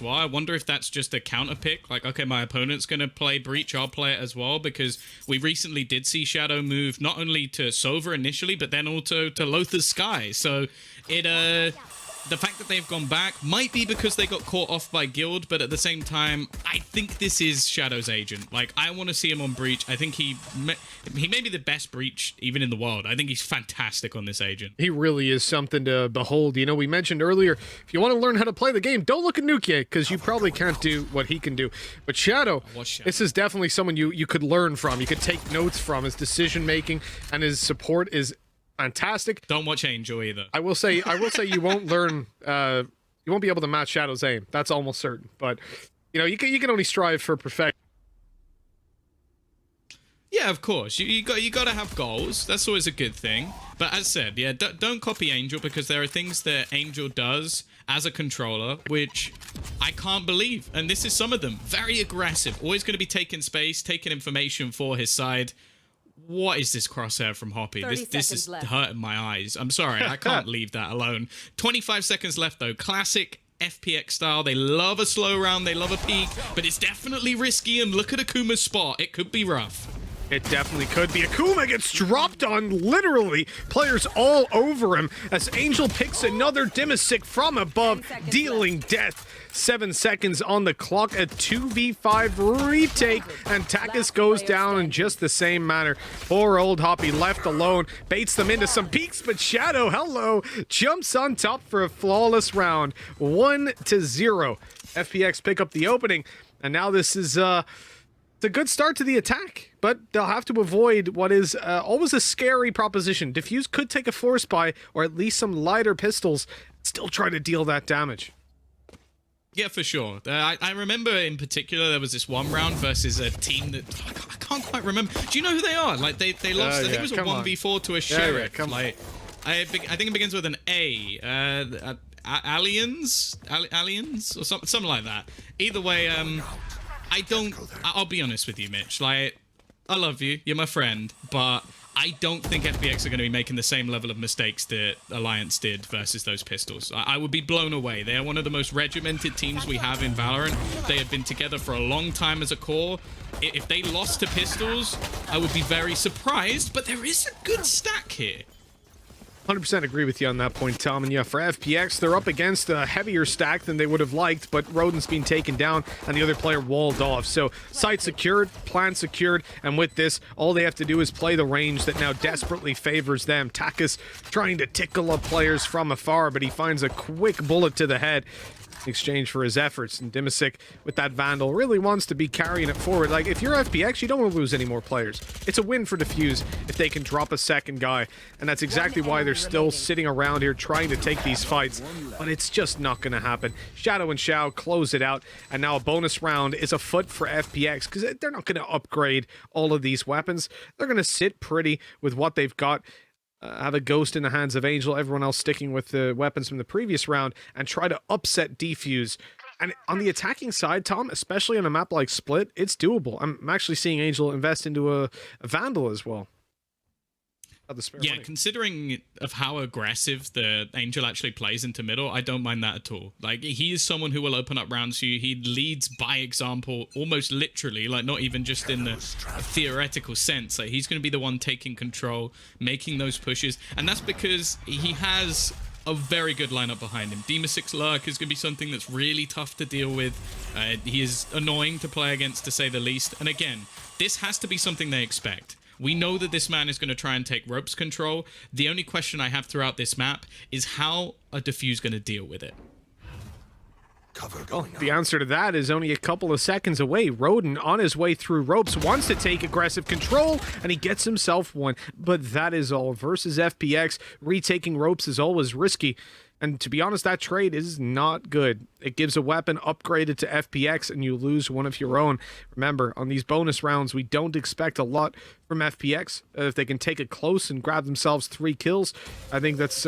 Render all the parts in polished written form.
well. I wonder if that's just a counter pick. Like, okay, my opponent's going to play Breach, I'll play it as well, because we recently did see Shadow move not only to Sova initially, but then also to Lothar's Sky. So the fact that they've gone back might be because they got caught off by Guild, but at the same time, I think this is Shadow's agent. Like, I want to see him on Breach. I think he may be the best Breach even in the world. I think he's fantastic on this agent. He really is something to behold. You know, we mentioned earlier, if you want to learn how to play the game, don't look at Nuke, because you probably can't do what he can do. But Shadow, this is definitely someone you could learn from. You could take notes from. His decision-making and his support is fantastic. Don't watch Angel either. I will say you won't learn, you won't be able to match Shadow's aim. That's almost certain. But, you know, you can only strive for perfection. Yeah, of course. You got to have goals. That's always a good thing. But as said, yeah, don't copy Angel, because there are things that Angel does as a controller which I can't believe. And this is some of them. Very aggressive. Always going to be taking space, taking information for his side. What is this crosshair from hoppY? This is hurting my eyes. I'm sorry, I can't leave that alone. 25 seconds left, though. Classic FPX style. They love a slow round, they love a peek, but it's definitely risky, and look at AKUMAAAA's spot. It could be rough. It definitely could be. AKUMAAAAA gets dropped on, literally. Players all over him as Angel picks another dimasick from above, dealing death. 7 seconds on the clock, a 2v5 retake, and TakaS goes down in just the same manner. Poor old hoppY left alone, baits them into some peeks, but Shadow, hello, jumps on top for a flawless round. 1-0. FPX pick up the opening, and now this is it's a good start to the attack, but they'll have to avoid what is always a scary proposition. Dfuse could take a force buy, or at least some lighter pistols, still try to deal that damage. Yeah, for sure. I remember in particular there was this one round versus a team that I can't quite remember. Do you know who they are? Like they lost. I think it was a 1v4 to a Sheriff. Like I think it begins with an A. Aliens or something like that. Either way, I'll be honest with you, Mitch. Like, I love you. You're my friend, but I don't think FPX are going to be making the same level of mistakes that Alliance did versus those pistols. I would be blown away. They are one of the most regimented teams we have in Valorant. They have been together for a long time as a core. If they lost to pistols, I would be very surprised, but there is a good stack here. 100% agree with you on that point, Tom. And yeah, for FPX, they're up against a heavier stack than they would have liked, but rodeN's been taken down and the other player walled off. So site secured, plan secured, and with this, all they have to do is play the range that now desperately favors them. TakaS trying to tickle up players from afar, but he finds a quick bullet to the head in exchange for his efforts. And dimasick, with that Vandal, really wants to be carrying it forward. Like, if you're FPX, you don't want to lose any more players. It's a win for Dfuse if they can drop a second guy, and that's exactly why they're still sitting around here trying to take these fights, but it's just not going to happen. Shadow and Shao close it out, and now a bonus round is afoot for FPX, because they're not going to upgrade all of these weapons. They're going to sit pretty with what they've got. Have a ghost in the hands of Angel, everyone else sticking with the weapons from the previous round, and try to upset Dfuse. And on the attacking side, Tom, especially on a map like Split, it's doable. I'm actually seeing Angel invest into a Vandal as well. Yeah, money. Considering of how aggressive the Angel actually plays into middle, I don't mind that at all. Like, he is someone who will open up rounds for you. He leads by example, almost literally, like not even just in the theoretical sense. Like, he's going to be the one taking control, making those pushes, and that's because he has a very good lineup behind him. dimasick's lurk is going to be something that's really tough to deal with. He is annoying to play against, to say the least. And again, this has to be something they expect. We know that this man is going to try and take ropes control. The only question I have throughout this map is how are Dfuse going to deal with it? Well, the answer to that is only a couple of seconds away. rodeN, on his way through ropes, wants to take aggressive control, and he gets himself one. But that is all. Versus FPX, retaking ropes is always risky. And to be honest, that trade is not good. It gives a weapon upgraded to FPX, and you lose one of your own. Remember, on these bonus rounds, we don't expect a lot from FPX. If they can take it close and grab themselves 3 kills, I think that's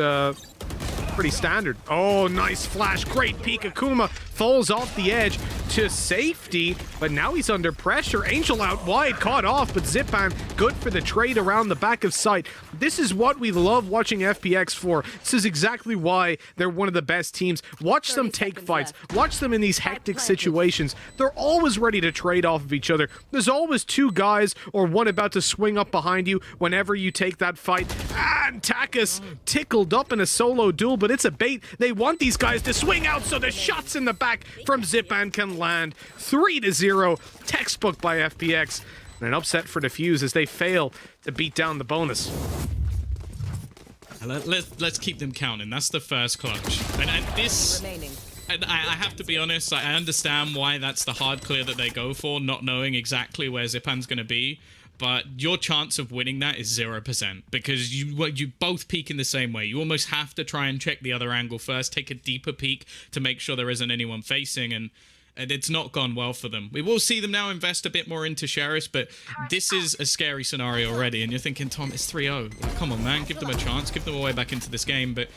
pretty standard. Oh, nice flash. Great peek. AKUMAAAAA falls off the edge to safety, but now he's under pressure. Angel out wide, caught off, but Zyppaan good for the trade around the back of sight. This is what we love watching FPX for. This is exactly why they're one of the best teams. Watch them take fights. Watch them in these hectic situations. They're always ready to trade off of each other. There's always two guys or one about to swing up behind you whenever you take that fight. And TakaS tickled up in a solo duel, but it's a bait. They want these guys to swing out so the shots in the back from Zyppaan can land. 3-0, textbook by FPX. And an upset for Dfuse as they fail to beat down the bonus. Let's keep them counting. That's the first clutch. And this... And I have to be honest, I understand why that's the hard clear that they go for, not knowing exactly where Zyppaan's going to be. But your chance of winning that is 0% because you both peek in the same way. You almost have to try and check the other angle first, take a deeper peek to make sure there isn't anyone facing, and it's not gone well for them. We will see them now invest a bit more into Sheriffs, but this is a scary scenario already, and you're thinking, Tom, it's 3-0. Like, come on, man, give them a chance, give them a way back into this game, but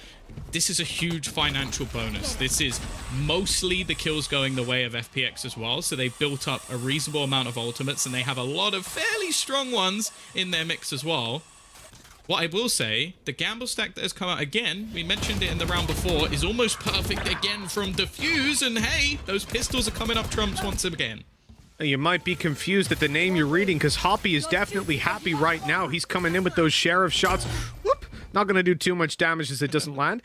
this is a huge financial bonus. This is mostly the kills going the way of FPX as well, so they've built up a reasonable amount of ultimates, and they have a lot of fairly strong ones in their mix as well. What I will say, the gamble stack that has come out again, we mentioned it in the round before, is almost perfect again from Dfuse, and hey, those pistols are coming up trumps once again. You might be confused at the name you're reading, because hoppY is definitely happy right now. He's coming in with those sheriff shots. Whoop! Not going to do too much damage as it doesn't land.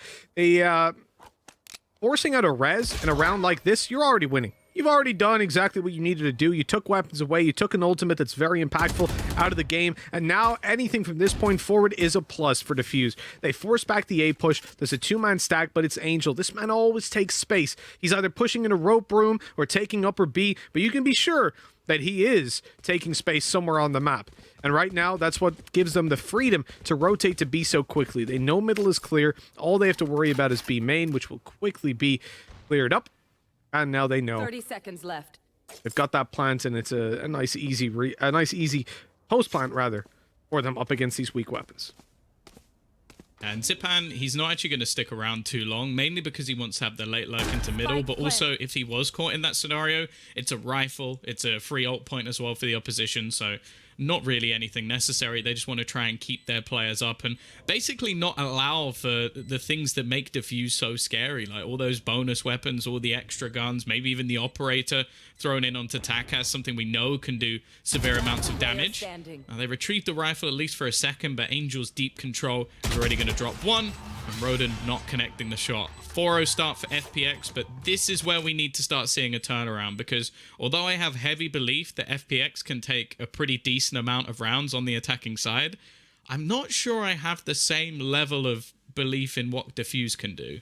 Forcing out a res in a round like this, you're already winning. You've already done exactly what you needed to do. You took weapons away. You took an ultimate that's very impactful out of the game. And now anything from this point forward is a plus for Dfuse. They force back the A push. There's a two-man stack, but it's Angel. This man always takes space. He's either pushing in a rope room or taking upper B, but you can be sure that he is taking space somewhere on the map. And right now, that's what gives them the freedom to rotate to B so quickly. They know middle is clear. All they have to worry about is B main, which will quickly be cleared up. And now they know. 30 seconds left. They've got that plant, and it's a nice easy post plant rather for them up against these weak weapons. And Zyppaan, he's not actually going to stick around too long, mainly because he wants to have the late lurk into middle, but also if he was caught in that scenario, it's a rifle, it's a free ult point as well for the opposition, so not really anything necessary. They just want to try and keep their players up and basically not allow for the things that make Dfuse so scary, like all those bonus weapons, all the extra guns, maybe even the operator thrown in onto TakaS, something we know can do severe amounts of damage. Now, they retrieved the rifle at least for a second, but Angel's deep control is already going to drop one, and rodeN not connecting the shot. 4-0 start for FPX, but this is where we need to start seeing a turnaround, because although I have heavy belief that FPX can take a pretty decent amount of rounds on the attacking side, I'm not sure I have the same level of belief in what Dfuse can do.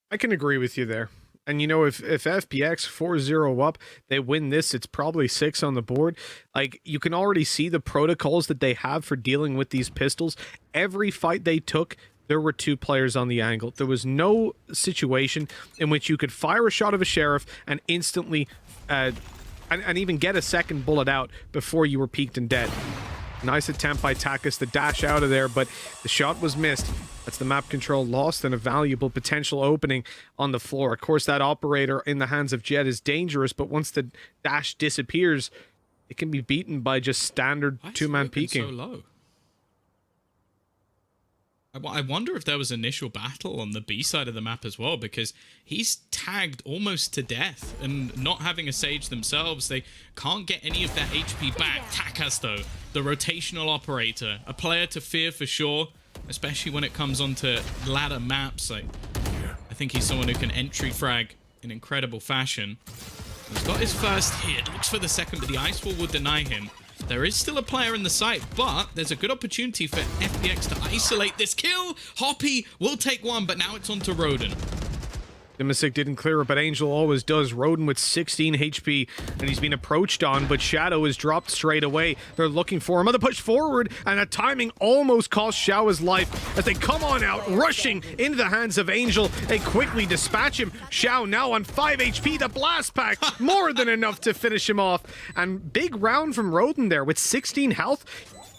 I can agree with you there. And you know, if FPX 4-0 up, they win this, it's probably 6 on the board. Like, you can already see the protocols that they have for dealing with these pistols. Every fight they took, there were 2 players on the angle. There was no situation in which you could fire a shot of a sheriff and instantly, and even get a second bullet out before you were peaked and dead. Nice attempt by TakaS to dash out of there, but the shot was missed. That's the map control lost and a valuable potential opening on the floor. Of course, that operator in the hands of Jet is dangerous, but once the dash disappears, it can be beaten by just standard two-man peeking. So low. I wonder if there was initial battle on the B side of the map as well, because he's tagged almost to death, and not having a Sage themselves, they can't get any of that HP back. TakaS, though, the rotational operator, a player to fear for sure, especially when it comes onto ladder maps. Like, I think he's someone who can entry frag in incredible fashion. He's got his first hit, looks for the second, but the ice wall will deny him. There is still a player in the site, but there's a good opportunity for FPX to isolate this kill. hoppY will take one, but now it's on to rodeN. dimasick didn't clear it, but Angel always does. rodeN with 16 HP, and he's been approached on, but Shadow is dropped straight away. They're looking for him on the push forward, and the timing almost cost Shao his life as they come on out, rushing into the hands of Angel. They quickly dispatch him. Shao now on 5 HP. The blast pack, more than enough to finish him off. And big round from rodeN there with 16 health.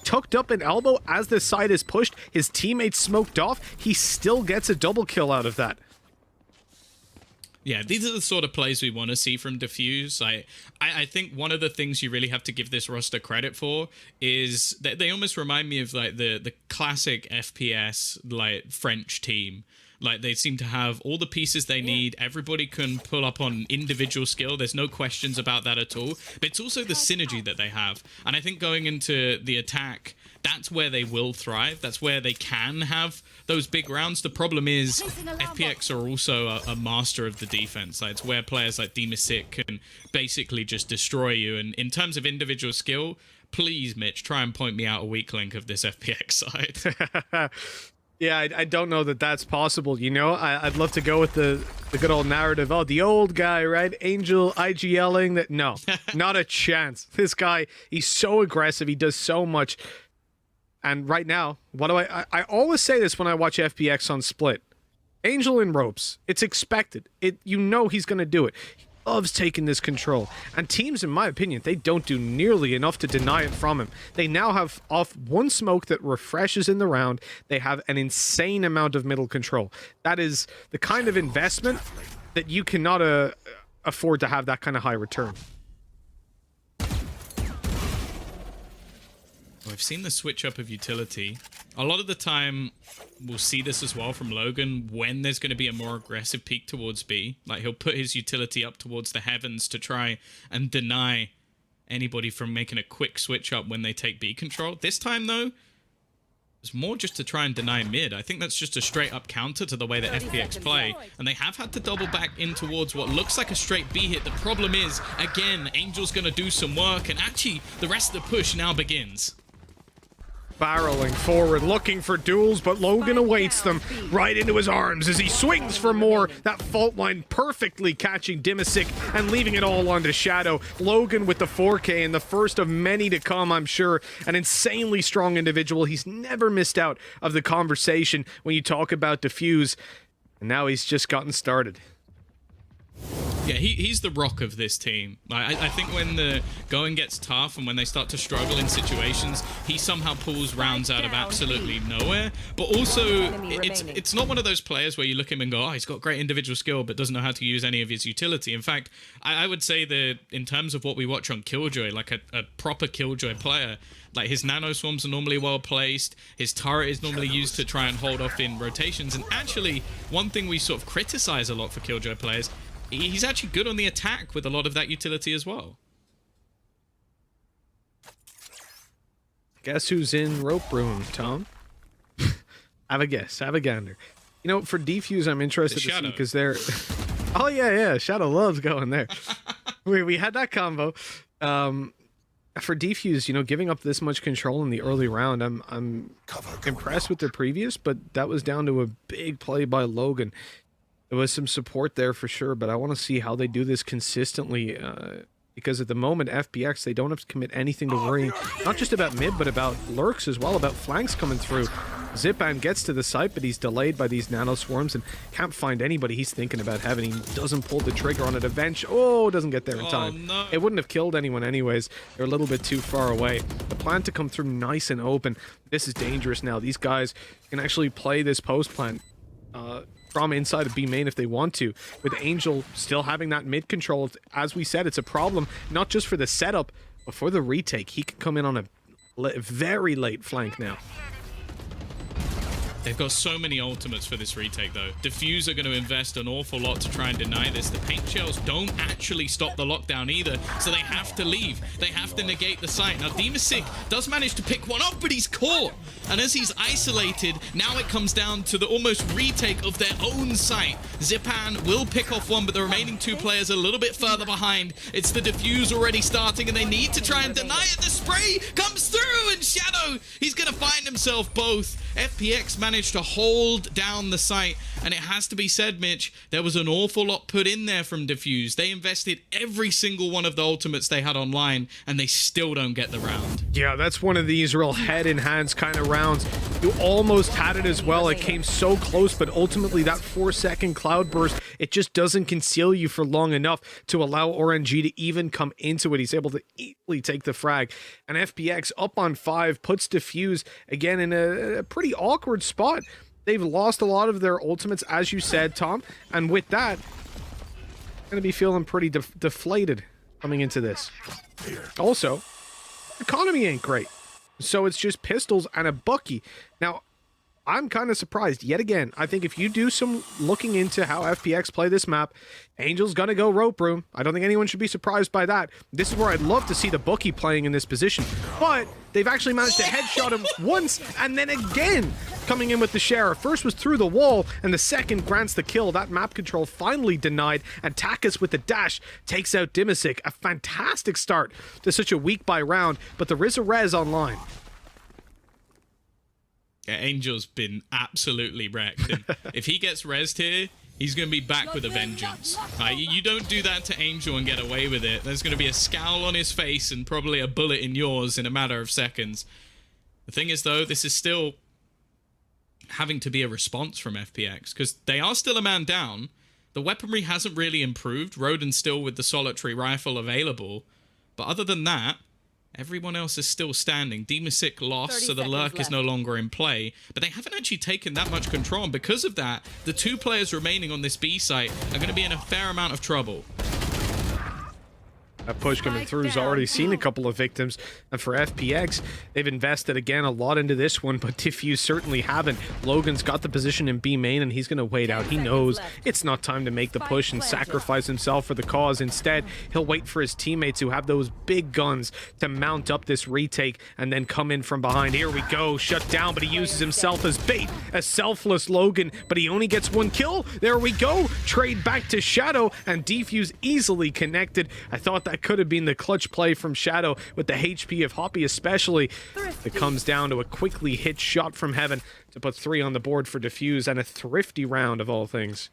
Tucked up an elbow as the side is pushed. His teammates smoked off. He still gets a double kill out of that. Yeah, these are the sort of plays we want to see from Dfuse. I think one of the things you really have to give this roster credit for is that they almost remind me of like the classic FPS like French team. Like they seem to have all the pieces they need. Everybody can pull up on individual skill. There's no questions about that at all. But it's also the synergy that they have. And I think going into the attack, that's where they will thrive. That's where they can have those big rounds. The problem is FPX are also a master of the defense. Like, it's where players like dimasick can basically just destroy you. And in terms of individual skill, please, Mitch, try and point me out a weak link of this FPX side. Yeah, I don't know that that's possible, you know? I'd love to go with the good old narrative. Oh, the old guy, right? Angel IGLing that. No, not a chance. This guy, he's so aggressive. He does so much. And right now, what do I always say this when I watch FPX on Split. Angel in ropes. It's expected. You know he's going to do it. He loves taking this control. And teams, in my opinion, they don't do nearly enough to deny it from him. They now have off one smoke that refreshes in the round. They have an insane amount of middle control. That is the kind of investment that you cannot afford to have that kind of high return. We've seen the switch up of utility. A lot of the time, we'll see this as well from logaN when there's going to be a more aggressive peak towards B. Like, he'll put his utility up towards the heavens to try and deny anybody from making a quick switch up when they take B control. This time, though, it's more just to try and deny mid. I think that's just a straight up counter to the way that FPX play. And they have had to double back in towards what looks like a straight B hit. The problem is, again, Angel's going to do some work. And actually, the rest of the push now begins. Barreling forward, looking for duels, but logaN awaits them right into his arms as he swings for more. That fault line perfectly catching dimasick and leaving it all onto Shadow. logaN with the 4K and the first of many to come, I'm sure. An insanely strong individual. He's never missed out of the conversation when you talk about Dfuse. And now he's just gotten started. Yeah, he's the rock of this team. I think when the going gets tough and when they start to struggle in situations, he somehow pulls rounds out of absolutely nowhere. But also, it's not one of those players where you look at him and go, oh, he's got great individual skill, but doesn't know how to use any of his utility. In fact, I would say that in terms of what we watch on Killjoy, like a proper Killjoy player, like his nano swarms are normally well placed, his turret is normally used to try and hold off in rotations. And actually, one thing we sort of criticize a lot for Killjoy players, he's actually good on the attack with a lot of that utility as well. Guess who's in rope room, Tom? Have a guess. Have a gander. You know, for Dfuse, I'm interested to see because they're... Oh, yeah. Shadow loves going there. we had that combo. For Dfuse, you know, giving up this much control in the early round, I'm impressed with the previous, but that was down to a big play by logaN. There was some support there for sure, but I want to see how they do this consistently because at the moment, FPX, they don't have to commit anything to worry, not just about mid, but about lurks as well, about flanks coming through. Zyppaan gets to the site, but he's delayed by these nano swarms and can't find anybody he's thinking about having. He doesn't pull the trigger on it eventually. Oh, doesn't get there in time. No. It wouldn't have killed anyone anyways. They're a little bit too far away. The plan to come through nice and open. This is dangerous now. These guys can actually play this post plan from inside of B main if they want to, with Angel still having that mid control. As we said, it's a problem not just for the setup, but for the retake. He could come in on a very late flank now. They've got so many ultimates for this retake, though. Dfuse are going to invest an awful lot to try and deny this. The paint shells don't actually stop the lockdown either, so they have to leave. They have to negate the site. Now, dimasick does manage to pick one up, but he's caught. And as he's isolated, now it comes down to the almost retake of their own site. Zyppaan will pick off one, but the remaining two players are a little bit further behind. It's the Dfuse already starting, and they need to try and deny it. The spray comes through, and Shadow, he's going to find himself both. FPX managed to hold down the site, and it has to be said, Mitch, there was an awful lot put in there from Dfuse. They invested every single one of the ultimates they had online, and they still don't get the round. Yeah, that's one of these real head in hands kind of rounds. You almost had it as well. It came so close, but ultimately that 4-second cloud burst, it just doesn't conceal you for long enough to allow RNG to even come into it. He's able to easily take the frag, and FPX up on 5 puts Dfuse again in a pretty awkward spot. They've lost a lot of their ultimates, as you said, Tom, and with that, Gonna be feeling pretty deflated coming into this. Also, economy ain't great. So it's just pistols and a bucky. Now, I'm kind of surprised. Yet again, I think if you do some looking into how FPX play this map, Angel's gonna go rope room. I don't think anyone should be surprised by that. This is where I'd love to see the bucky playing in this position. But they've actually managed to headshot him once and then again coming in with the sheriff. First was through the wall, and the second grants the kill. That map control finally denied, and TakaS with the dash takes out dimasick. A fantastic start to such a weak buy round, but there is a res online. Yeah, Angel's been absolutely wrecked. And if he gets rezzed here, he's going to be back with a vengeance. You don't do that to Angel and get away with it. There's going to be a scowl on his face and probably a bullet in yours in a matter of seconds. The thing is, though, this is still having to be a response from FPX, because they are still a man down. The weaponry hasn't really improved. rodeN's still with the solitary rifle available. But other than that, everyone else is still standing. dimasick lost, so the lurk is no longer in play. But they haven't actually taken that much control. And because of that, the 2 players remaining on this B site are going to be in a fair amount of trouble. That push coming through has already seen a couple of victims, and for FPX, they've invested again a lot into this one, but Dfuse certainly haven't. logaN's got the position in B main, and he's going to wait out. He knows it's not time to make the push and sacrifice himself for the cause. Instead, he'll wait for his teammates who have those big guns to mount up this retake and then come in from behind. Here we go, shut down, but he uses himself as bait. A selfless logaN, but he only gets 1 kill. There we go, trade back to Shadow, and Dfuse easily connected. I thought that could have been the clutch play from Shadow with the HP of hoppY especially. It comes down to a quickly hit shot from heaven to put 3 on the board for Dfuse, and a thrifty round of all things.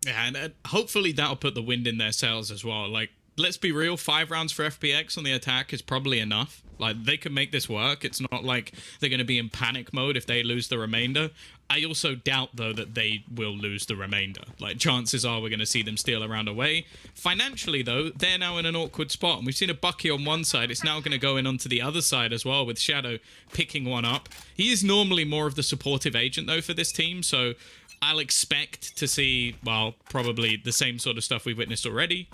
Yeah, and hopefully that'll put the wind in their sails as well. Like, let's be real, 5 rounds for FPX on the attack is probably enough. Like, they can make this work. It's not like they're going to be in panic mode if they lose the remainder. I also doubt, though, that they will lose the remainder. Like, chances are we're going to see them steal a round away. Financially, though, they're now in an awkward spot. And we've seen a bucky on one side. It's now going to go in onto the other side as well, with Shadow picking one up. He is normally more of the supportive agent, though, for this team. So I'll expect to see, well, probably the same sort of stuff we've witnessed already.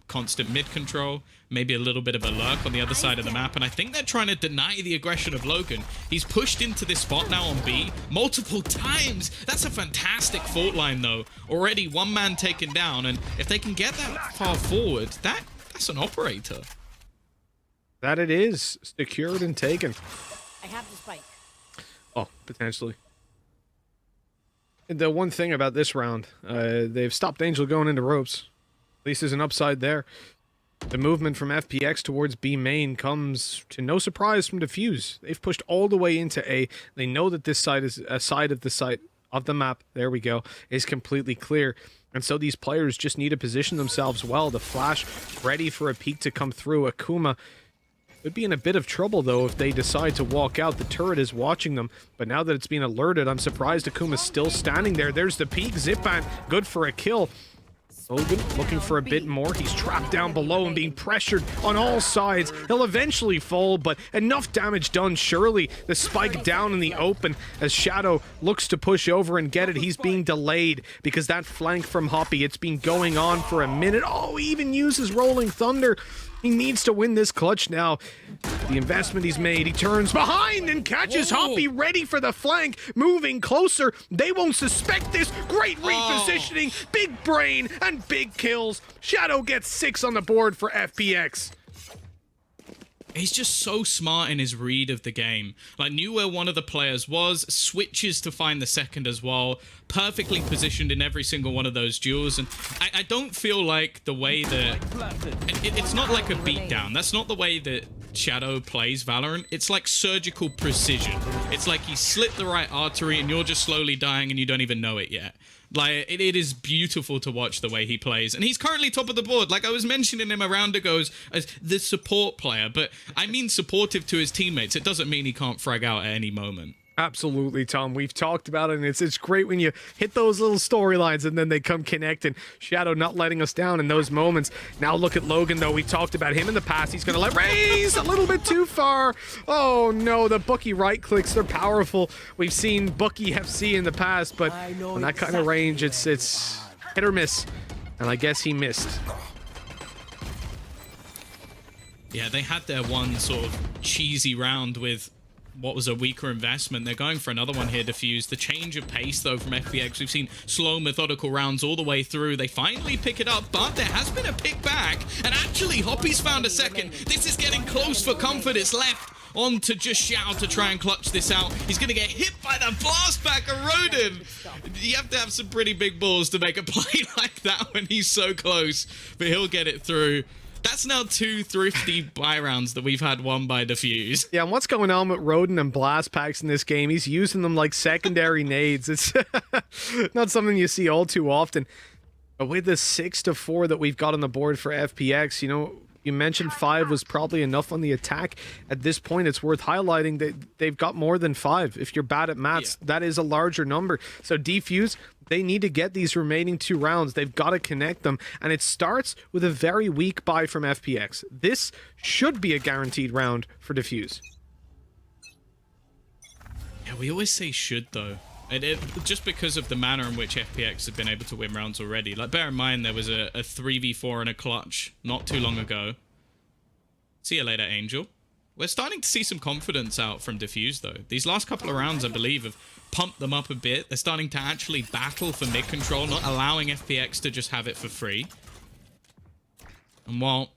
Constant mid control, maybe a little bit of a lurk on the other side of the map. And I think they're trying to deny the aggression of logaN. He's pushed into this spot now on B multiple times. That's a fantastic fault line, though. Already 1 man taken down. And if they can get that far forward, that's an operator. That it is. Secured and taken. I have the spike. Oh, potentially. The one thing about this round, they've stopped Angel going into ropes. At least there's an upside there. The movement from FPX towards B main comes to no surprise from Dfuse. They've pushed all the way into A. They know that this side is a side of the map. There we go. Is completely clear. And so these players just need to position themselves well. The flash ready for a peek to come through. AKUMAAAAA would be in a bit of trouble, though, if they decide to walk out. The turret is watching them, but now that it's been alerted, I'm surprised AKUMAAAAA's still standing there. There's the peek. Zyppaan, good for a kill. logaN looking for a bit more. He's trapped down below and being pressured on all sides. He'll eventually fall, but enough damage done, surely. The spike down in the open as Shadow looks to push over and get it. He's being delayed because that flank from hoppY, it's been going on for a minute. Oh, he even uses Rolling Thunder. He needs to win this clutch now. The investment he's made, he turns behind and catches hoppY, ready for the flank, moving closer. They won't suspect this. Great repositioning, big brain, and big kills. Shadow gets 6 on the board for FPX. He's just so smart in his read of the game. Like, knew where one of the players was, switches to find the second as well, perfectly positioned in every single one of those duels. And I don't feel like the way that... It's not like a beatdown. That's not the way that Shadow plays Valorant. It's like surgical precision. It's like he slit the right artery and you're just slowly dying and you don't even know it yet. Like, it is beautiful to watch the way he plays. And he's currently top of the board. Like, I was mentioning him a round ago as the support player, but I mean supportive to his teammates. It doesn't mean he can't frag out at any moment. Absolutely, Tom. We've talked about it, and it's great when you hit those little storylines and then they come connect, and Shadow not letting us down in those moments. Now look at logaN, though. We talked about him in the past. He's going to let raise a little bit too far. Oh, no. The bucky right clicks, they're powerful. We've seen bucky FC in the past, but on that kind of range, it's hit or miss. And I guess he missed. Yeah, they had their one sort of cheesy round with what was a weaker investment. They're going for another one here, Dfuse. The change of pace, though, from FPX. We've seen slow, methodical rounds all the way through. They finally pick it up, but there has been a pick back. And actually, hoppY's found a second. This is getting close for comfort. It's left on to just Shao to try and clutch this out. He's going to get hit by the blast back of rodeN. You have to have some pretty big balls to make a play like that when he's so close, but he'll get it through. That's now 2 thrifty buy rounds that we've had won by Dfuse. Yeah, and what's going on with rodeN and blast packs in this game? He's using them like secondary nades. It's not something you see all too often. But with the 6-4 that we've got on the board for FPX, you know, you mentioned 5 was probably enough on the attack. At this point, it's worth highlighting that they've got more than 5. If you're bad at maths, that is a larger number. So Dfuse, they need to get these remaining 2 rounds. They've got to connect them. And it starts with a very weak buy from FPX. This should be a guaranteed round for Dfuse. Yeah, we always say should, though. Just because of the manner in which FPX have been able to win rounds already. Like, bear in mind, there was a 3v4 in a clutch not too long ago. See you later, Angel. We're starting to see some confidence out from Dfuse, though. These last couple of rounds, I believe, have pumped them up a bit. They're starting to actually battle for mid control, not allowing FPX to just have it for free. And while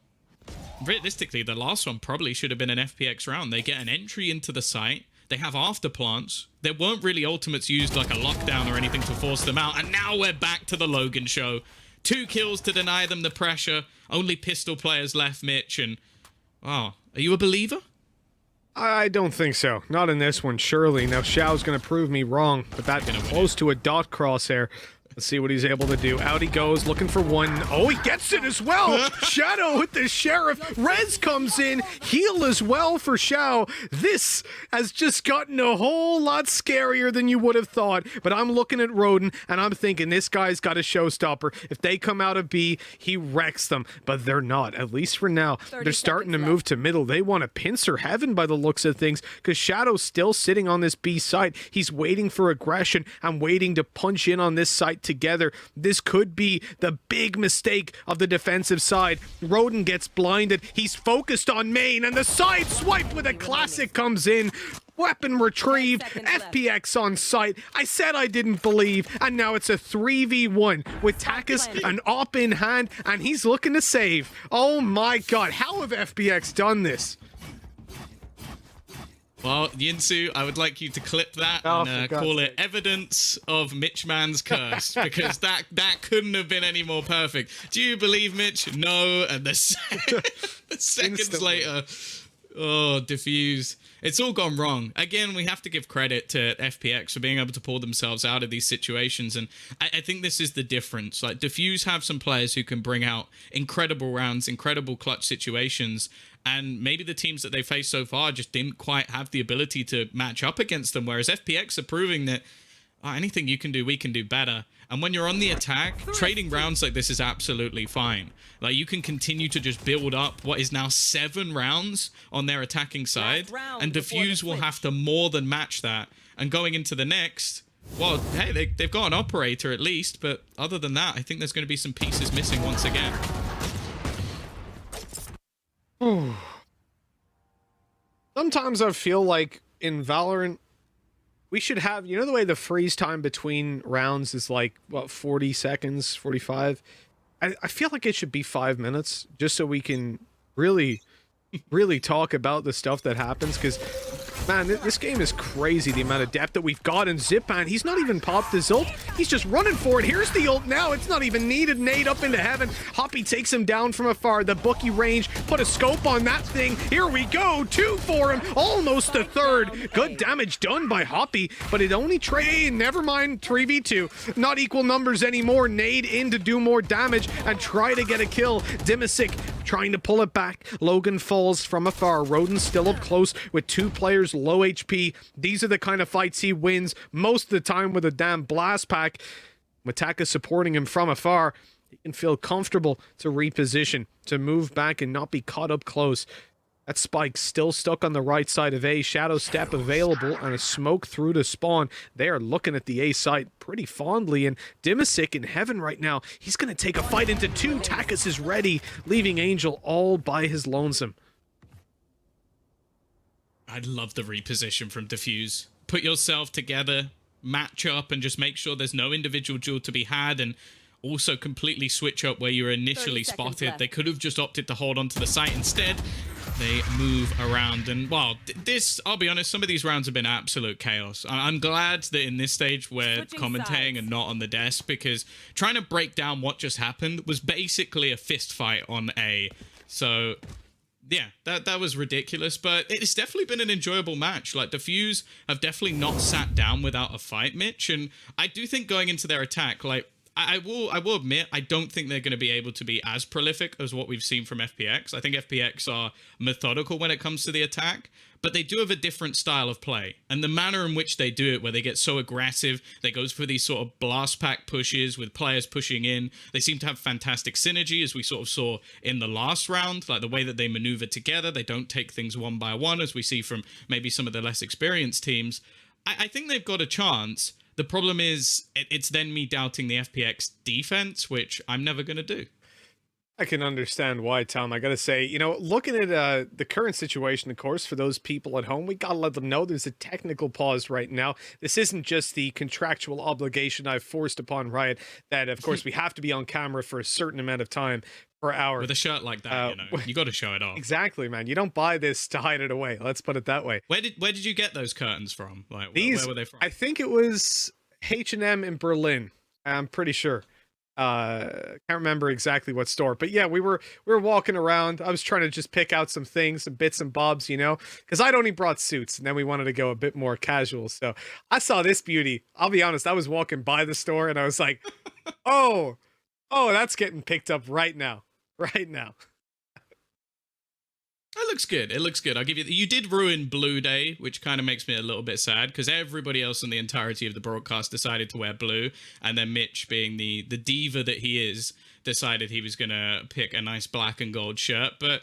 realistically, the last one probably should have been an FPX round. They get an entry into the site. They have after plants. There weren't really ultimates used like a lockdown or anything to force them out. And now we're back to the logaN show. 2 kills to deny them the pressure. Only pistol players left, Mitch. And, oh, are you a believer? I don't think so. Not in this one, surely. Now, Shao's going to prove me wrong, but that's close to a dot crosshair. Let's see what he's able to do. Out he goes, looking for one. Oh, he gets it as well. Shadow with the Sheriff. Rez comes in. Heal as well for Shao. This has just gotten a whole lot scarier than you would have thought. But I'm looking at rodeN, and I'm thinking this guy's got a showstopper. If they come out of B, he wrecks them. But they're not, at least for now. They're starting to move to middle. They want to pincer heaven by the looks of things, because Shadow's still sitting on this B site. He's waiting for aggression and waiting to punch in on this site together. This could be the big mistake of the defensive side. rodeN gets blinded. He's focused on main, and the side swipe with a classic comes in. Weapon retrieved. FPX on site. I said I didn't believe, and now it's a 3v1 with TakaS an op in hand, and he's looking to save. Oh my god, how have FPX done this? Well, Yinsu, I would like you to clip that and call it evidence of Mitchman's curse, because that couldn't have been any more perfect. Do you believe, Mitch? No. And the seconds later, oh, Dfuse. It's all gone wrong. Again, we have to give credit to FPX for being able to pull themselves out of these situations, and I think this is the difference. Like, Dfuse have some players who can bring out incredible rounds, incredible clutch situations, and maybe the teams that they faced so far just didn't quite have the ability to match up against them, whereas FPX are proving that anything you can do, we can do better. And when you're on the attack, trading rounds like this is absolutely fine. Like, you can continue to just build up what is now 7 rounds on their attacking side, and Dfuse will have to more than match that. And going into the next, well, hey, they've got an operator at least, but other than that, I think there's going to be some pieces missing once again. Sometimes I feel like in Valorant, we should have, you know, the way the freeze time between rounds is like, what, 40 seconds, 45? I feel like it should be 5 minutes, just so we can really talk about the stuff that happens, because, man, this game is crazy, the amount of depth that we've got in Zyppaan. He's not even popped his ult. He's just running for it. Here's the ult now. It's not even needed. Nade up into heaven. hoppY takes him down from afar. The bookie range. Put a scope on that thing. Here we go. 2 for him. Almost a 3rd. Good damage done by hoppY, but it only never mind, 3v2. Not equal numbers anymore. Nade in to do more damage and try to get a kill. dimasick trying to pull it back. logaN falls from afar. rodeN still up close with 2 players low HP. These are the kind of fights he wins most of the time with a damn blast pack. With TakaS supporting him from afar, he can feel comfortable to reposition, to move back and not be caught up close. That spike still stuck on the right side of A. Shadow step available and a smoke through to spawn. They are looking at the A site pretty fondly. And dimasick in heaven right now. He's going to take a fight into 2. TakaS is ready, leaving Angel all by his lonesome. I love the reposition from Dfuse. Put yourself together, match up, and just make sure there's no individual duel to be had, and also completely switch up where you were initially spotted. Left. They could have just opted to hold onto the site. Instead, they move around. And, well, I'll be honest, some of these rounds have been absolute chaos. I'm glad that in this stage we're commentating and not on the desk, because trying to break down what just happened was basically a fist fight on A. So yeah, that was ridiculous, but it's definitely been an enjoyable match. Like, Dfuse have definitely not sat down without a fight, Mitch, and I do think going into their attack, like, I will admit, I don't think they're going to be able to be as prolific as what we've seen from FPX. I think FPX are methodical when it comes to the attack, but they do have a different style of play. And the manner in which they do it, where they get so aggressive, they go for these sort of blast pack pushes with players pushing in. They seem to have fantastic synergy, as we sort of saw in the last round, like the way that they maneuver together. They don't take things one by one, as we see from maybe some of the less experienced teams. I think they've got a chance. The problem is, it's then me doubting the FPX defense, which I'm never going to do. I can understand why, Tom. I got to say, you know, looking at the current situation, of course, for those people at home, we got to let them know there's a technical pause right now. This isn't just the contractual obligation I've forced upon Riot that, of course, we have to be on camera for a certain amount of time per hour. With a shirt like that, you got to show it off. Exactly, man. You don't buy this to hide it away. Let's put it that way. Where did you get those curtains from? Like, where were they from? I think it was H&M in Berlin. I'm pretty sure. Can't remember exactly what store, but yeah, we were walking around. I was trying to just pick out some things, some bits and bobs, you know, because I'd only brought suits, and then we wanted to go a bit more casual. So I saw this beauty. I'll be honest, I was walking by the store and I was like, oh, that's getting picked up right now. It looks good. It looks good. I'll give you. You did ruin Blue Day, which kind of makes me a little bit sad, because everybody else in the entirety of the broadcast decided to wear blue, and then Mitch, being the diva that he is, decided he was gonna pick a nice black and gold shirt. But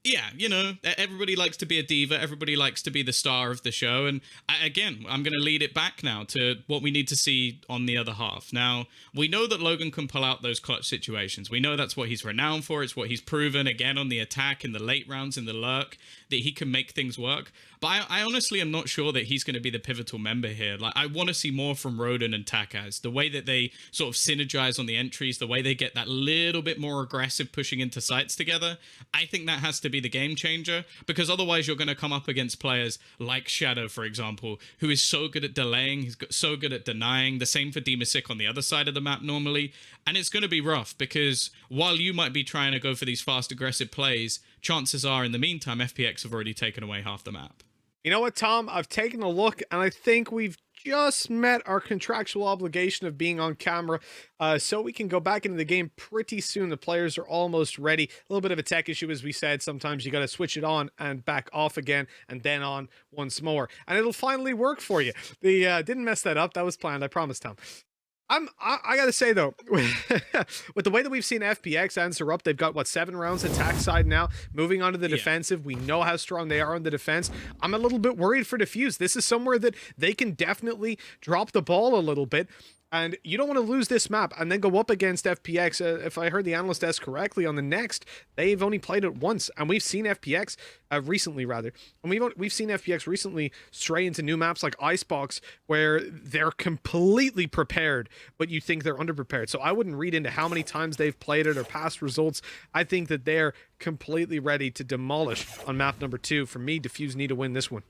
yeah, you know, everybody likes to be a diva. Everybody likes to be the star of the show. And again, I'm going to lead it back now to what we need to see on the other half. Now, we know that logaN can pull out those clutch situations. We know that's what he's renowned for. It's what he's proven again on the attack, in the late rounds, in the lurk, that he can make things work. But I honestly am not sure that he's going to be the pivotal member here. Like, I want to see more from rodeN and TakaS. The way that they sort of synergize on the entries, the way they get that little bit more aggressive pushing into sites together, I think that has to be the game changer, because otherwise you're going to come up against players like Shadow, for example, who is so good at delaying, he's so good at denying. The same for dimasick on the other side of the map normally. And it's going to be rough, because while you might be trying to go for these fast, aggressive plays, chances are, in the meantime, FPX have already taken away half the map. You know what, Tom? I've taken a look, and I think we've just met our contractual obligation of being on camera, so we can go back into the game pretty soon. The players are almost ready. A little bit of a tech issue, as we said. Sometimes you got to switch it on and back off again, and then on once more, and it'll finally work for you. Didn't mess that up. That was planned. I promise, Tom. I gotta say though, with the way that we've seen FPX answer up, they've got what, 7 rounds attack side now, moving on to the defensive. We know how strong they are on the defense. I'm a little bit worried for Dfuse. This is somewhere that they can definitely drop the ball a little bit. And you don't want to lose this map and then go up against FPX. If I heard the analyst desk correctly, on the next, they've only played it once, and we've seen FPX recently, rather, and we've seen FPX recently stray into new maps like Icebox, where they're completely prepared, but you think they're underprepared. So I wouldn't read into how many times they've played it or past results. I think that they're completely ready to demolish on map number 2. For me, Dfuse need to win this one.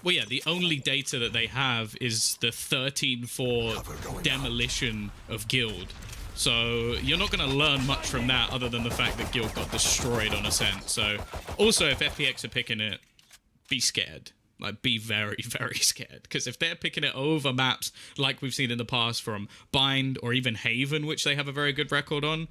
Well, yeah, the only data that they have is the 13-4 demolition of Guild. So you're not going to learn much from that, other than the fact that Guild got destroyed on Ascent. So also, if FPX are picking it, be scared. Like, be very, very scared. Because if they're picking it over maps like we've seen in the past from Bind or even Haven, which they have a very good record on,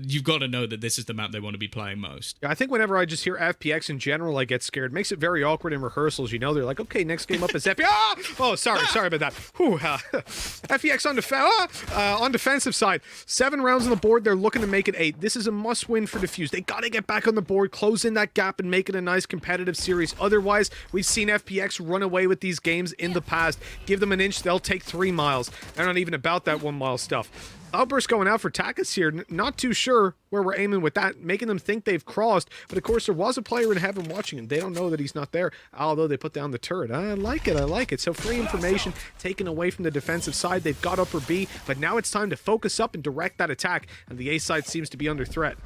you've got to know that this is the map they want to be playing most. Yeah, I think whenever I just hear FPX in general, I get scared. It makes it very awkward in rehearsals. You know, they're like, okay, next game up is FPX. Ah! Oh, sorry about that. Whew, FPX on defensive side. 7 rounds on the board. They're looking to make it 8. This is a must-win for Dfuse. They got to get back on the board, close in that gap, and make it a nice competitive series. Otherwise, we've seen FPX run away with these games in the past. Give them an inch, they'll take 3 miles. They're not even about that 1 mile stuff. Outburst going out for TakaS here. Not too sure where we're aiming with that, making them think they've crossed. But of course, there was a player in heaven watching him. They don't know that he's not there, although they put down the turret. I like it. So free information taken away from the defensive side. They've got upper B, but now it's time to focus up and direct that attack. And the A side seems to be under threat.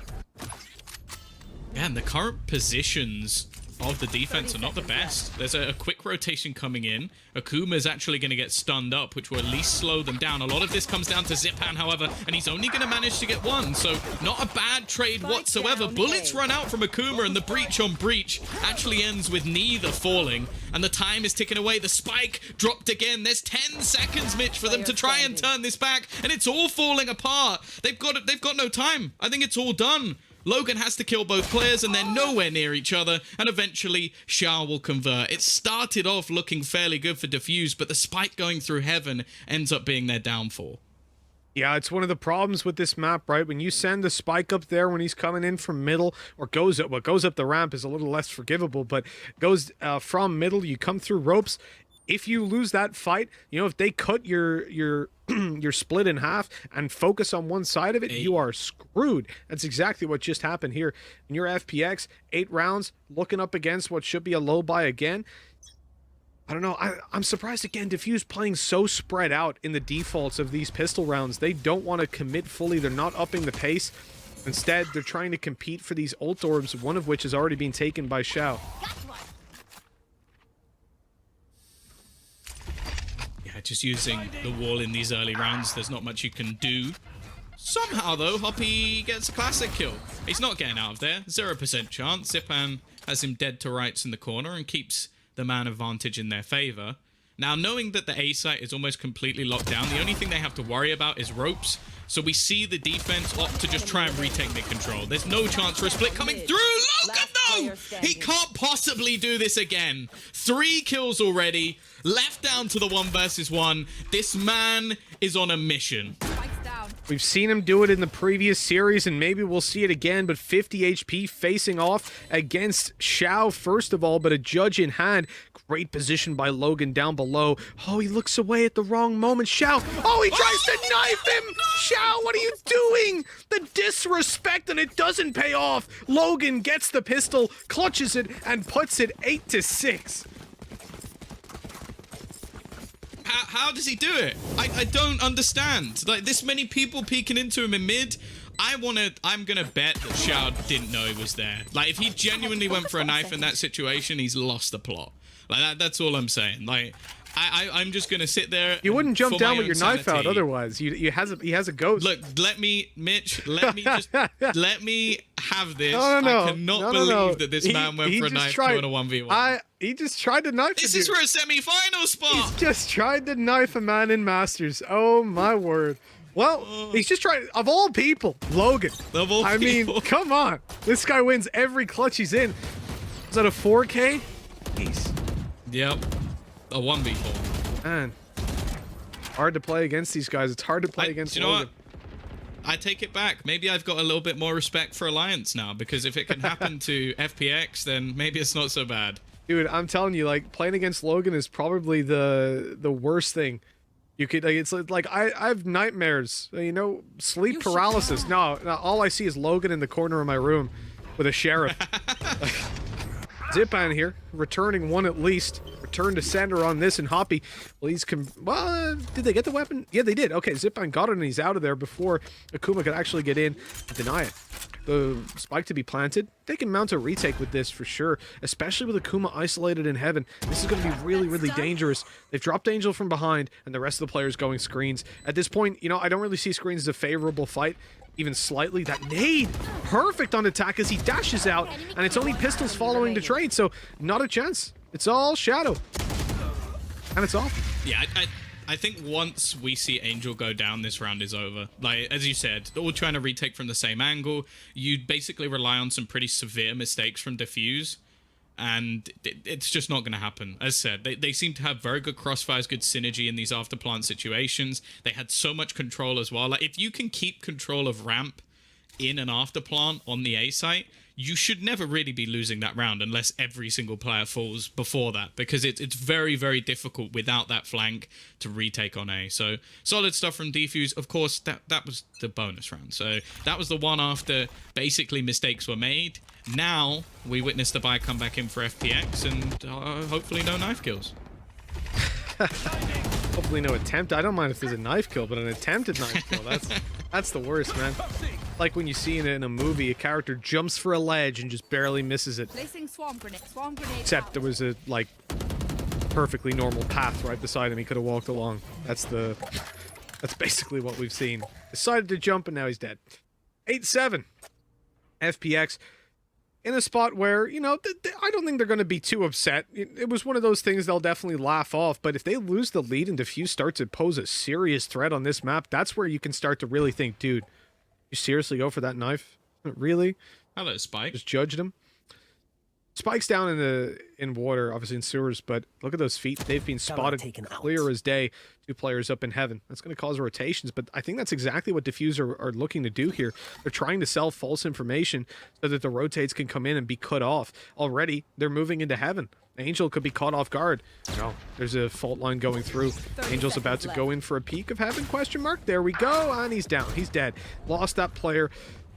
Yeah, and the current positions of the defense are not the best. There's a quick rotation coming in. AKUMAAAA is actually going to get stunned up, which will at least slow them down. A lot of this comes down to Zyppaan, however, and he's only going to manage to get 1, so not a bad trade whatsoever. Bullets run out from AKUMAAAA, and the breach on breach actually ends with neither falling, and the time is ticking away. The spike dropped again. There's 10 seconds, Mitch, for them to try and turn this back, and it's all falling apart. They've got no time. I think it's all done. logaN has to kill both players, and they're nowhere near each other, and eventually Shao will convert. It started off looking fairly good for Dfuse, but the spike going through heaven ends up being their downfall. Yeah, it's one of the problems with this map, right? When you send the spike up there when he's coming in from middle, or goes up the ramp is a little less forgivable, but goes from middle, you come through ropes. If you lose that fight, you know, if they cut your your split in half and focus on one side of it, you are screwed. That's exactly what just happened here. In your FPX, 8 rounds, looking up against what should be a low buy again. I don't know. I'm surprised again. Dfuse playing so spread out in the defaults of these pistol rounds. They don't want to commit fully. They're not upping the pace. Instead, they're trying to compete for these ult orbs, one of which has already been taken by Shao. Just using the wall in these early rounds, there's not much you can do. Somehow, though, hoppY gets a classic kill. He's not getting out of there. 0% chance. Zyppaan has him dead to rights in the corner and keeps the man advantage in their favor. Now, knowing that the A site is almost completely locked down, the only thing they have to worry about is ropes. So we see the defense opt to just try and retake mid control. There's no chance for a split coming through. logaN, though! He can't possibly do this again. 3 kills already. Left down to the 1 versus 1. This man is on a mission. We've seen him do it in the previous series, and maybe we'll see it again, but 50 HP facing off against Shao, first of all, but a judge in hand. Great position by logaN down below. Oh, he looks away at the wrong moment. Shao, oh, he tries to knife him! Shao, what are you doing? The disrespect, and it doesn't pay off. logaN gets the pistol, clutches it, and puts it 8-6. How does he do it? I don't understand. Like, this many people peeking into him in mid. I'm gonna bet that Shao didn't know he was there. Like, if he genuinely went for a knife in that situation, he's lost the plot. Like, that's all I'm saying. Like, I'm just gonna sit there. You wouldn't jump down with your knife out otherwise. He has a ghost. Look, Mitch, let me have this. No. I cannot believe that this man went for a knife to a 1v1. He just tried to knife. This is for a semi-final spot. He's just tried to knife a man in Masters. Oh my word. Well, he's just trying. Of all people, logaN. Of all people. I mean, come on. This guy wins every clutch he's in. Is that a 4K? Jeez. Yep. A 1v4. Man. Hard to play against these guys. It's hard to play against you know logaN. what? I take it back. Maybe I've got a little bit more respect for Alliance now, because if it can happen to FPX, then maybe it's not so bad. Dude, I'm telling you, like, playing against logaN is probably the worst thing. You could, like, it's like I have nightmares, you know, sleep paralysis. No, all I see is logaN in the corner of my room with a sheriff. Zyppaan here, returning 1 at least. Return to sender on this, and hoppY, well, did they get the weapon? Yeah, they did. Okay, Zyppaan got it, and he's out of there before AKUMAAAA could actually get in and deny it. The spike to be planted. They can mount a retake with this for sure, especially with AKUMAAAA isolated in heaven. This is going to be really, really dangerous. They've dropped Angel from behind, and the rest of the players going screens. At this point, you know, I don't really see screens as a favorable fight, even slightly. That nade, perfect on attack as he dashes out, and it's only pistols following the trade, so not a chance. It's all Shadow. And it's off. Yeah, I think once we see Angel go down, this round is over. Like, as you said, all trying to retake from the same angle. You basically rely on some pretty severe mistakes from Dfuse, and it's just not going to happen. As said, they seem to have very good crossfires, good synergy in these afterplant situations. They had so much control as well. Like, if you can keep control of ramp in an afterplant on the A site, you should never really be losing that round unless every single player falls before that, because it's very, very difficult without that flank to retake on A. So solid stuff from Dfuse. Of course, that was the bonus round. So that was the one after basically mistakes were made. Now we witness the buy come back in for FPX, and hopefully no knife kills. Hopefully no attempt. I don't mind if there's a knife kill, but an attempted knife kill, that's the worst, man. Like when you see in a movie, a character jumps for a ledge and just barely misses it. Placing swarm grenade. Except there was a, like, perfectly normal path right beside him he could have walked along. That's basically what we've seen. Decided to jump and now he's dead. 8-7. FPX in a spot where, you know, I don't think they're going to be too upset. It was one of those things they'll definitely laugh off, but if they lose the lead and Dfuse starts to pose a serious threat on this map, that's where you can start to really think, dude, you seriously go for that knife? Really? Hello, Spike. Just judged him. Spike's down in water, obviously in sewers, but look at those feet. They've been spotted clear as day. 2 players up in heaven. That's going to cause rotations, but I think that's exactly what Dfuse are looking to do here. They're trying to sell false information so that the rotates can come in and be cut off. Already, they're moving into heaven. Angel could be caught off guard. No, there's a fault line going through. Angel's about to go in for a peek of heaven, question mark. There we go, and he's down. He's dead. Lost that player.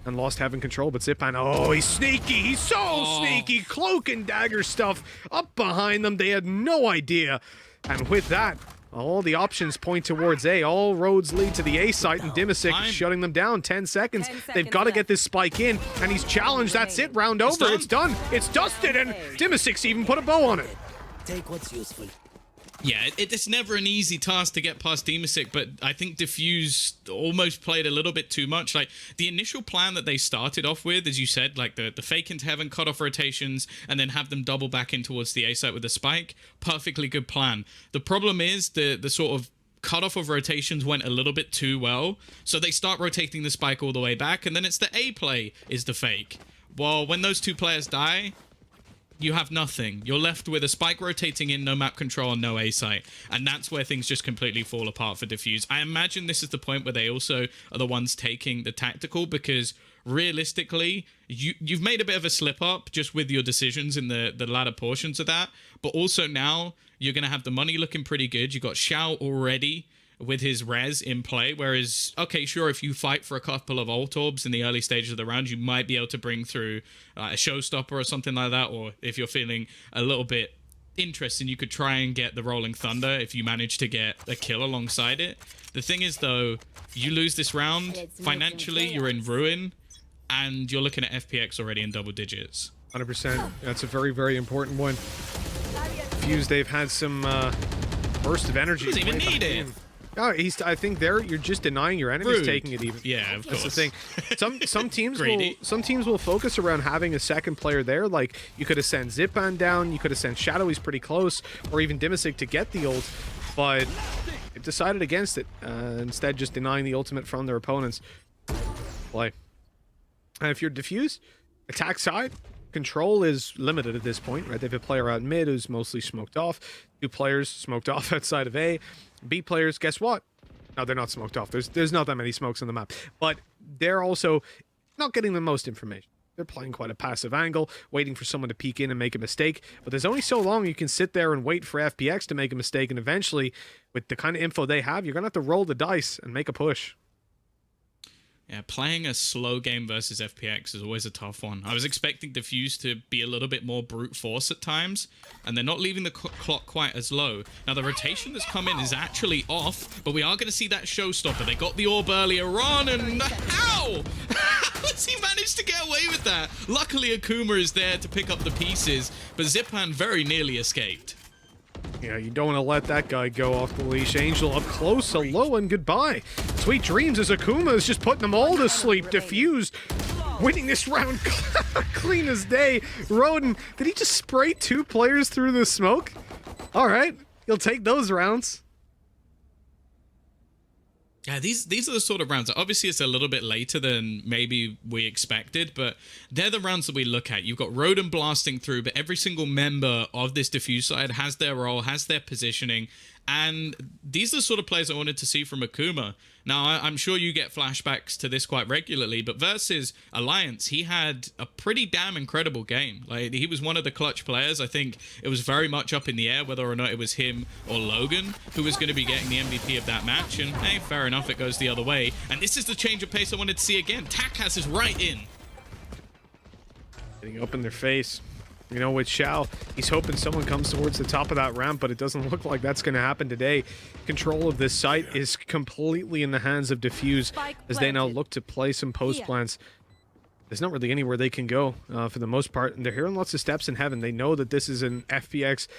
And lost having control, but Zyppaan, oh, he's sneaky. He's so sneaky. Cloak and dagger stuff up behind them. They had no idea. And with that, all the options point towards A. All roads lead to the A site, and dimasick shutting them down. 10 seconds. They've got to get this spike in, and he's challenged. That's it. Round over. It's done. It's dusted, and dimasick's even put a bow on it. Take what's useful. Yeah, it's never an easy task to get past dimasick, but I think Dfuse almost played a little bit too much. Like, the initial plan that they started off with, as you said, like the fake into heaven, cut off rotations, and then have them double back in towards the A site with a spike, perfectly good plan. The problem is the sort of cutoff of rotations went a little bit too well, so they start rotating the spike all the way back, and then it's the A play is the fake. Well, when those 2 players die, you have nothing. You're left with a spike rotating in, no map control, and no A site. And that's where things just completely fall apart for Dfuse. I imagine this is the point where they also are the ones taking the tactical, because realistically, you've made a bit of a slip up just with your decisions in the latter portions of that. But also now, you're going to have the money looking pretty good. You got Shao already with his res in play, whereas, okay, sure, if you fight for a couple of ult orbs in the early stages of the round, you might be able to bring through a showstopper or something like that, or if you're feeling a little bit interesting, you could try and get the Rolling Thunder if you manage to get a kill alongside it. The thing is, though, you lose this round, financially, you're in ruin, and you're looking at FPX already in double digits. 100%. That's a very, very important one. Dfuse, they've had some burst of energy. Doesn't even need it. Oh, I think you're just denying your enemies taking it even. Yeah, of course. That's the thing. Some teams will focus around having a second player there. Like, you could have sent Zyppaan down, you could have sent Shadow, he's pretty close, or even dimasick to get the ult, but it decided against it. Instead, just denying the ultimate from their opponents. Play. And if you're Dfuse, attack side, control is limited at this point, right? They have a player out mid who's mostly smoked off. 2 players smoked off outside of A. B players, guess what? No, they're not smoked off. There's not that many smokes on the map. But they're also not getting the most information. They're playing quite a passive angle, waiting for someone to peek in and make a mistake. But there's only so long you can sit there and wait for FPX to make a mistake. And eventually, with the kind of info they have, you're going to have to roll the dice and make a push. Yeah, playing a slow game versus FPX is always a tough one. I was expecting Dfuse to be a little bit more brute force at times, and they're not leaving the clock quite as low. Now, the rotation that's come in is actually off, but we are going to see that showstopper. They got the orb earlier on, and how? How has he managed to get away with that? Luckily, AKUMAAAA is there to pick up the pieces, but Zyppaan very nearly escaped. Yeah, you don't want to let that guy go off the leash. Angel up close, hello and goodbye. Sweet dreams as AKUMAAAA is just putting them all to sleep. Dfuse winning this round clean as day. rodeN, did he just spray 2 players through the smoke? All right, you'll take those rounds. Yeah, these are the sort of rounds. Obviously, it's a little bit later than maybe we expected, but they're the rounds that we look at. You've got rodeN blasting through, but every single member of this Dfuse side has their role, has their positioning, and these are the sort of players I wanted to see from AKUMAAAA. Now, I'm sure you get flashbacks to this quite regularly, but versus Alliance, he had a pretty damn incredible game. Like, he was one of the clutch players. I think it was very much up in the air whether or not it was him or logaN who was going to be getting the MVP of that match, and hey, fair enough, it goes the other way. And this is the change of pace I wanted to see again. TakaS is right in. Getting up in their face. You know, with Shao, he's hoping someone comes towards the top of that ramp, but it doesn't look like that's going to happen today. Control of this site is completely in the hands of Dfuse as they now look to play some post plants. There's not really anywhere they can go for the most part, and they're hearing lots of steps in heaven. They know that this is an FPX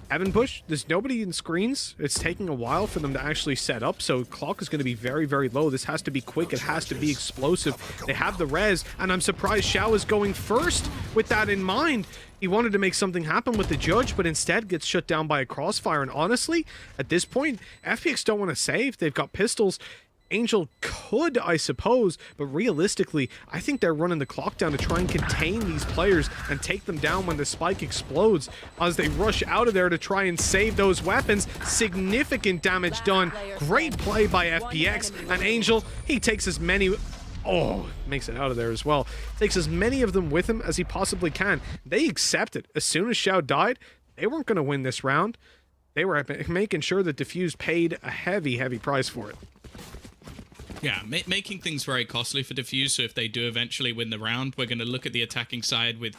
heaven push. There's nobody in screens. It's taking a while for them to actually set up, so clock is going to be very, very low. This has to be quick. It has to be explosive. They have the res, and I'm surprised Shao is going first with that in mind. He wanted to make something happen with the judge, but instead gets shut down by a crossfire. And honestly, at this point, FPX don't want to save. They've got pistols. Angel could, I suppose, but realistically, I think they're running the clock down to try and contain these players and take them down when the spike explodes as they rush out of there to try and save those weapons. Significant damage done. Great play by FPX, and Angel, he takes as many... Oh, makes it out of there as well. Takes as many of them with him as he possibly can. They accepted. As soon as Shao died, they weren't going to win this round. They were making sure that Dfuse paid a heavy, heavy price for it. Yeah, making things very costly for Dfuse, so if they do eventually win the round, we're going to look at the attacking side with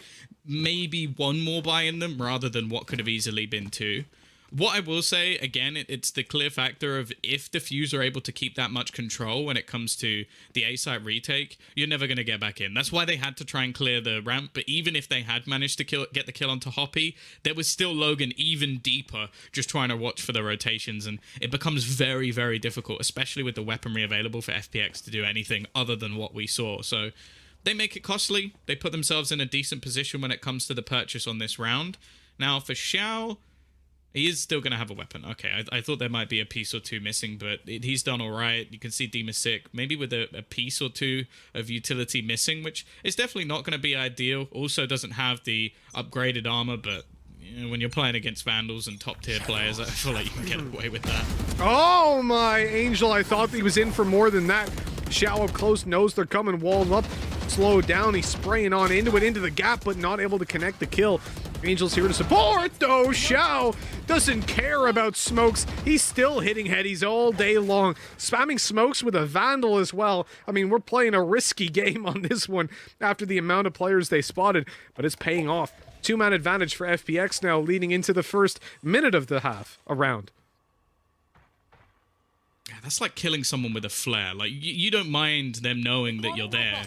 maybe one more buy in them rather than what could have easily been two. What I will say, again, it's the clear factor of if Dfuse are able to keep that much control when it comes to the A site retake, you're never going to get back in. That's why they had to try and clear the ramp, but even if they had managed to get the kill onto hoppY, there was still logaN even deeper just trying to watch for the rotations, and it becomes very, very difficult, especially with the weaponry available for FPX to do anything other than what we saw. So they make it costly. They put themselves in a decent position when it comes to the purchase on this round. Now for Shao, he is still going to have a weapon. Okay, I thought there might be a piece or two missing, but he's done all right. You can see dimasick, maybe with a piece or two of utility missing, which is definitely not going to be ideal. Also doesn't have the upgraded armor, but you know, when you're playing against Vandals and top-tier players, I feel like you can get away with that. Oh, my Angel. I thought he was in for more than that. Shao up close, knows they're coming, walled up, slowed down. He's spraying on into the gap, but not able to connect the kill. Angel's here to support, though. Shao doesn't care about smokes. He's still hitting headies all day long. Spamming smokes with a Vandal as well. I mean, we're playing a risky game on this one after the amount of players they spotted, but it's paying off. Two-man advantage for FPX now, leading into the first minute of the half around. Yeah, that's like killing someone with a flare. Like, you don't mind them knowing that you're there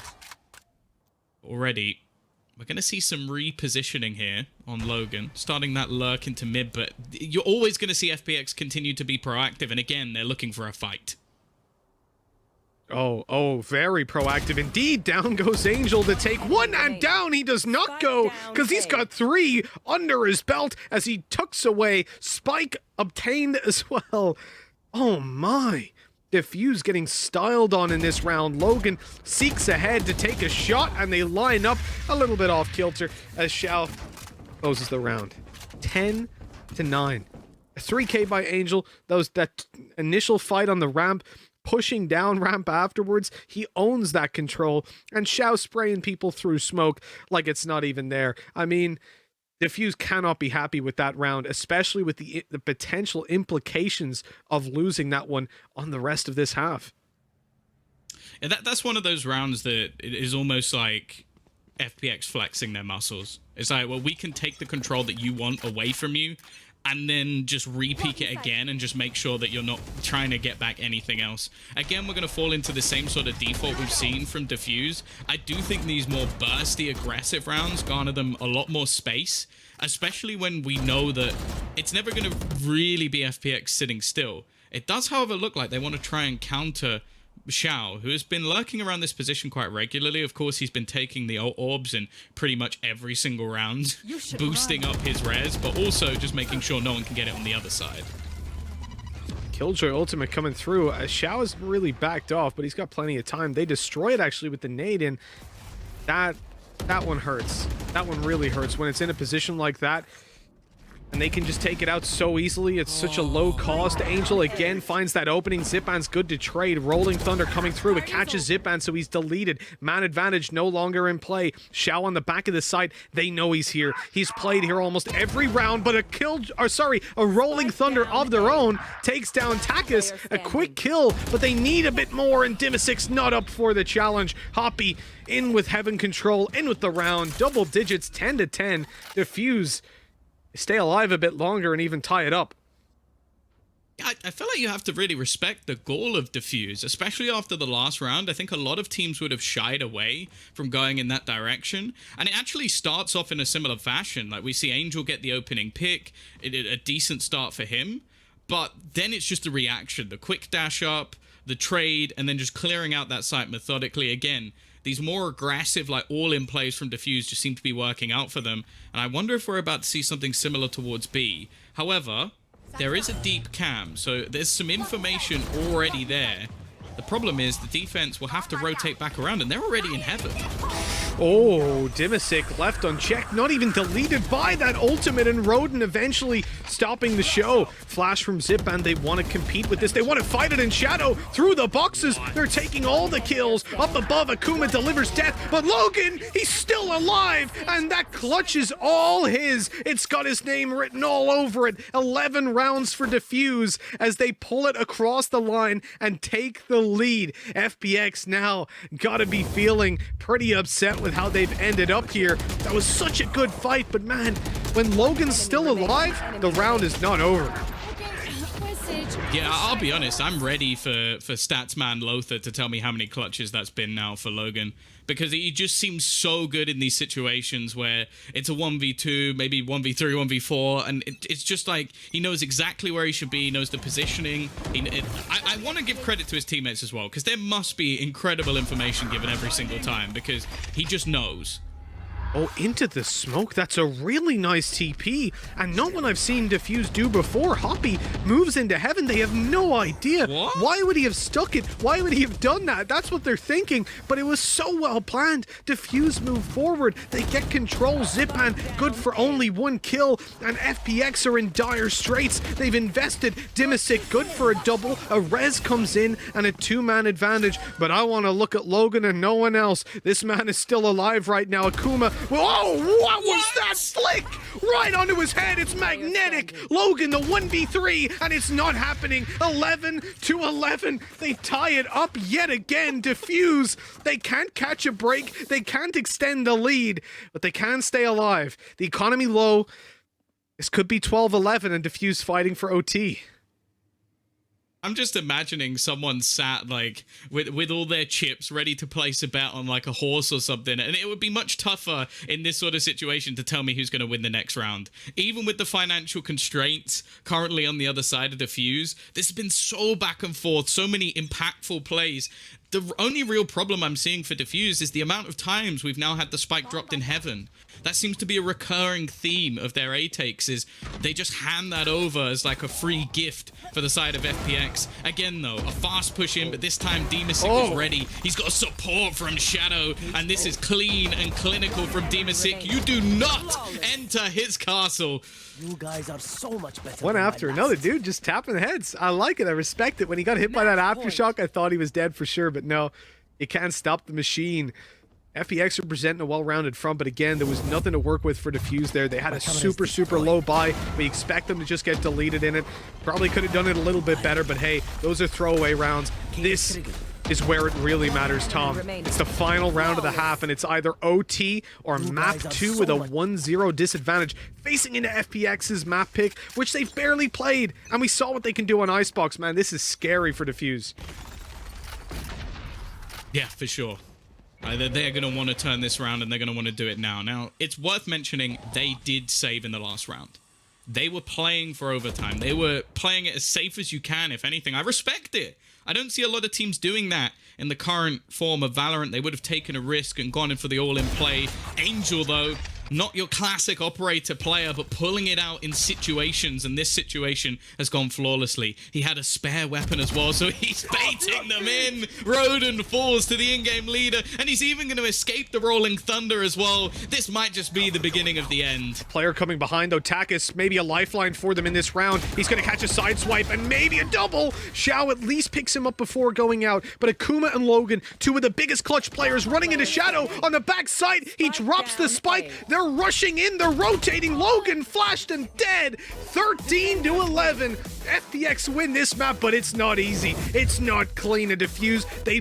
already. We're going to see some repositioning here on logaN, starting that lurk into mid, but you're always going to see FPX continue to be proactive, and again, they're looking for a fight. Oh, very proactive indeed. Down goes Angel to take one, and down he does not go, because he's got three under his belt as he tucks away. Spike obtained as well. Oh my. Dfuse getting styled on in this round. logaN seeks ahead to take a shot, and they line up a little bit off kilter as Shao closes the round. 10-9. 3K by Angel. That initial fight on the ramp, pushing down ramp afterwards. He owns that control, and Shao spraying people through smoke like it's not even there. I mean, Dfuse cannot be happy with that round, especially with the potential implications of losing that one on the rest of this half. Yeah, that's one of those rounds that is almost like FPX flexing their muscles. It's like, well, we can take the control that you want away from you and then just re-peak it again and just make sure that you're not trying to get back anything else. Again, we're going to fall into the same sort of default we've seen from Dfuse. I do think these more bursty, aggressive rounds garner them a lot more space, especially when we know that it's never going to really be FPX sitting still. It does, however, look like they want to try and counter Shao, who has been lurking around this position quite regularly. Of course, he's been taking the orbs in pretty much every single round, boosting up his res, but also just making sure no one can get it on the other side. Killjoy ultimate coming through. Shao is really backed off, but he's got plenty of time. They destroy it actually with the nade, and that one hurts. That one really hurts when it's in a position like that. And they can just take it out so easily. It's such a low cost. Angel again finds that opening. Zyppaan's good to trade. Rolling Thunder coming through. It catches Zyppaan, so he's deleted. Man advantage no longer in play. Shao on the back of the site. They know he's here. He's played here almost every round, but a Rolling Thunder of their own takes down TakaS. A quick kill, but they need a bit more, and dimasick's not up for the challenge. hoppY in with Heaven Control, in with the round. Double digits, 10-10. Dfuse stay alive a bit longer and even tie it up. I feel like you have to really respect the goal of Dfuse, especially after the last round. I think a lot of teams would have shied away from going in that direction. And it actually starts off in a similar fashion. Like, we see Angel get the opening pick, a decent start for him. But then it's just the reaction, the quick dash up, the trade, and then just clearing out that site methodically again. These more aggressive, like, all-in plays from Dfuse just seem to be working out for them. And I wonder if we're about to see something similar towards B. However, there is a deep cam, so there's some information already there. The problem is the defense will have to rotate back around, and they're already in heaven. Oh, dimasick left unchecked, not even deleted by that ultimate, and rodeN eventually stopping the show. Flash from Zyppaan, they want to compete with this. They want to fight it in shadow through the boxes. They're taking all the kills. Up above, Akuma delivers death, but logaN, he's still alive, and that clutch is all his. It's got his name written all over it. 11 rounds for Dfuse as they pull it across the line and take the lead. FPX now gotta be feeling pretty upset with how they've ended up here. That was such a good fight, but man, when logaN's still alive, the round is not over. Yeah, I'll be honest, I'm ready for Statsman Lothar to tell me how many clutches that's been now for logaN, because he just seems so good in these situations where it's a 1v2, maybe 1v3, 1v4, and it's just like he knows exactly where he should be, he knows the positioning. I want to give credit to his teammates as well, because there must be incredible information given every single time, because he just knows. Oh, into the smoke. That's a really nice TP, and not one I've seen Dfuse do before. hoppY moves into heaven. They have no idea. What? Why would he have stuck it? Why would he have done that? That's what they're thinking, but it was so well planned. Dfuse move forward. They get control. Zyppaan good for only one kill, and FPX are in dire straits. They've invested. dimasick good for a double. A res comes in, and a two-man advantage, but I want to look at logaN and no one else. This man is still alive right now. Akuma. Whoa, what was that flick? Right onto his head. It's magnetic. logaN, the 1v3, and it's not happening. 11-11. They tie it up yet again. Dfuse, they can't catch a break. They can't extend the lead, but they can stay alive. The economy low. This could be 12-11 and Dfuse fighting for OT. I'm just imagining someone sat like with all their chips ready to place a bet on like a horse or something, and it would be much tougher in this sort of situation to tell me who's going to win the next round. Even with the financial constraints currently on the other side of Dfuse, this has been so back and forth, so many impactful plays. The only real problem I'm seeing for Dfuse is the amount of times we've now had the spike dropped in heaven. That seems to be a recurring theme of their A-takes, is they just hand that over as like a free gift for the side of FPX. Again though, a fast push in, but this time dimasick is ready. He's got support from Shadow, and this is clean and clinical from dimasick. You do not enter his castle. You guys are so much better. One after another, dude, just tapping heads. I like it. I respect it. When he got hit by that aftershock, I thought he was dead for sure, but no, you can't stop the machine. FPX are presenting a well-rounded front, but again, there was nothing to work with for Dfuse there. They had a super low buy. We expect them to just get deleted in it. Probably could have done it a little bit better, but hey, those are throwaway rounds. This is where it really matters, Tom. It's the final round of the half, and it's either OT or map 2 with a 1-0 disadvantage, facing into FPX's map pick, which they've barely played. And we saw what they can do on Icebox, man. This is scary for Dfuse. Yeah, for sure. They're going to want to turn this round, and they're going to want to do it now. Now, it's worth mentioning they did save in the last round. They were playing for overtime. They were playing it as safe as you can, if anything. I respect it. I don't see a lot of teams doing that in the current form of Valorant. They would have taken a risk and gone in for the all-in play. Angel, though, not your classic operator player, but pulling it out in situations, and this situation has gone flawlessly. He had a spare weapon as well, so he's baiting them in. rodeN falls to the in-game leader, and he's even going to escape the Rolling Thunder as well. This might just be the beginning of the end. Player coming behind, though. TakaS, maybe a lifeline for them in this round. He's going to catch a side swipe and maybe a double. Shao at least picks him up before going out, but AKUMAAAAA and logaN, two of the biggest clutch players, running into Shadow on the backside. He drops the spike. They're rushing in. They're rotating. logaN flashed and dead. 13-11. FPX win this map, but it's not easy. It's not clean to Dfuse. They